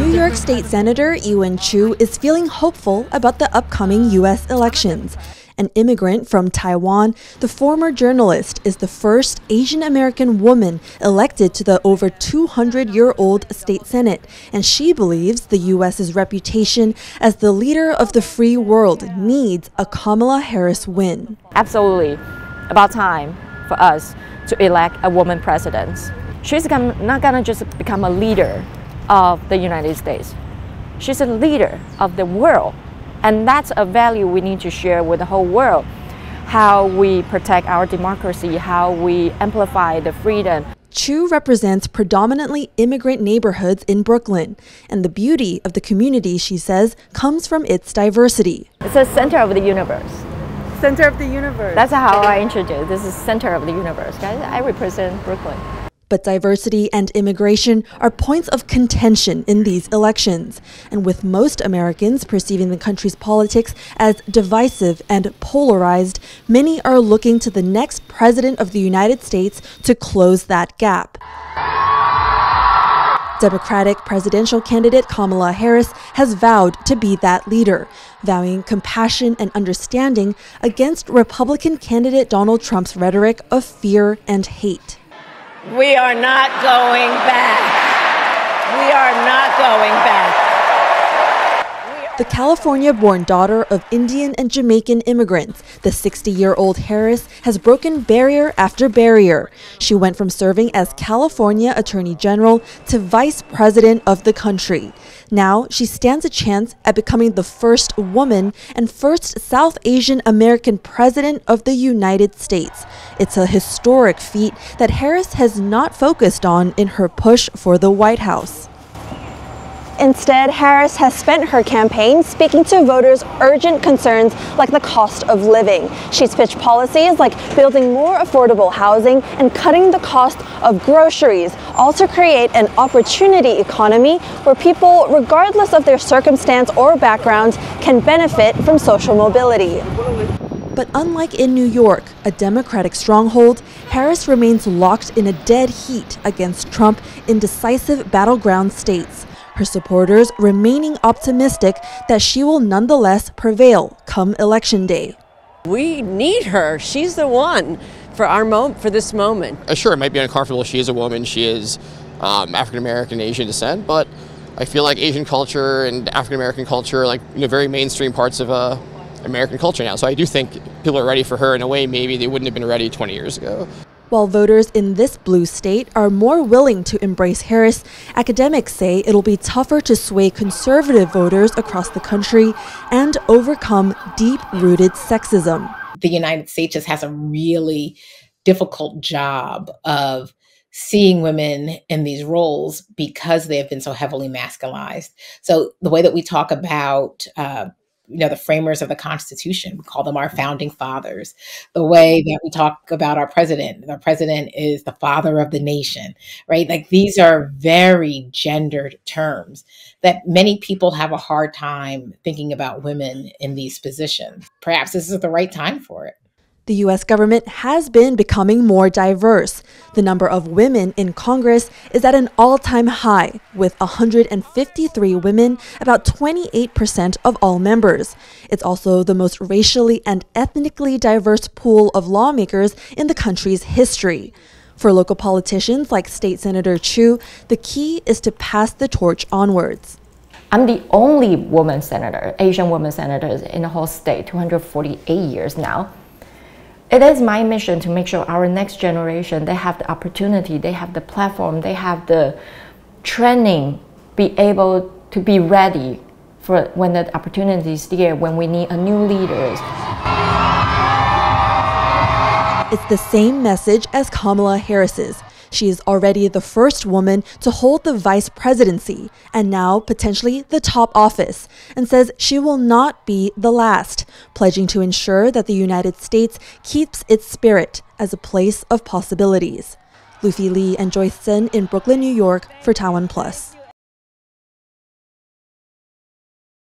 New York State Senator Iwen is feeling hopeful about the upcoming U.S. elections. An immigrant from Taiwan, the former journalist is the first Asian American woman elected to the over 200-year-old state Senate, and she believes the U.S.'s reputation as the leader of the free world needs a Kamala Harris win. Absolutely. About time for us to elect a woman president. She's not going to just become a leader of the United States. She's a leader of the world. And that's a value we need to share with the whole world. How we protect our democracy, how we amplify the freedom. Chu represents predominantly immigrant neighborhoods in Brooklyn. And the beauty of the community, she says, comes from its diversity. It's a center of the universe. Center of the universe. That's how I introduce. This is center of the universe. I represent Brooklyn. But diversity and immigration are points of contention in these elections. And with most Americans perceiving the country's politics as divisive and polarized, many are looking to the next president of the United States to close that gap. Democratic presidential candidate Kamala Harris has vowed to be that leader, vowing compassion and understanding against Republican candidate Donald Trump's rhetoric of fear and hate. We are not going back. We are not going back. The California-born daughter of Indian and Jamaican immigrants, the 60-year-old Harris has broken barrier after barrier. She went from serving as California Attorney General to Vice President of the country. Now she stands a chance at becoming the first woman and first South Asian American president of the United States. It's a historic feat that Harris has not focused on in her push for the White House. Instead, Harris has spent her campaign speaking to voters' urgent concerns like the cost of living. She's pitched policies like building more affordable housing and cutting the cost of groceries, all to create an opportunity economy where people, regardless of their circumstance or background, can benefit from social mobility. But unlike in New York, a Democratic stronghold, Harris remains locked in a dead heat against Trump in decisive battleground states. Her supporters remaining optimistic that she will nonetheless prevail come Election Day. We need her. She's the one for this moment. Sure, it might be uncomfortable. She is a woman. She is African-American, Asian descent, but I feel like Asian culture and African-American culture are like very mainstream parts of American culture now. So I do think people are ready for her in a way maybe they wouldn't have been ready 20 years ago. While voters in this blue state are more willing to embrace Harris, academics say it'll be tougher to sway conservative voters across the country and overcome deep-rooted sexism. The United States just has a really difficult job of seeing women in these roles because they have been so heavily masculized. So the way that we talk about the framers of the Constitution, we call them our founding fathers. The way that we talk about our president is the father of the nation, right? Like these are very gendered terms that many people have a hard time thinking about women in these positions. Perhaps this is the right time for it. The U.S. government has been becoming more diverse. The number of women in Congress is at an all-time high, with 153 women, about 28% of all members. It's also the most racially and ethnically diverse pool of lawmakers in the country's history. For local politicians like State Senator Chu, the key is to pass the torch onwards. I'm the only woman senator, Asian woman senator in the whole state, 248 years now. It is my mission to make sure our next generation, they have the opportunity, they have the platform, they have the training, be able to be ready for when the opportunity is there, when we need a new leaders. It's the same message as Kamala Harris's. She is already the first woman to hold the vice presidency and now potentially the top office, and says she will not be the last, pledging to ensure that the United States keeps its spirit as a place of possibilities. Luffy Lee and Joyce Tseng in Brooklyn, New York for TaiwanPlus.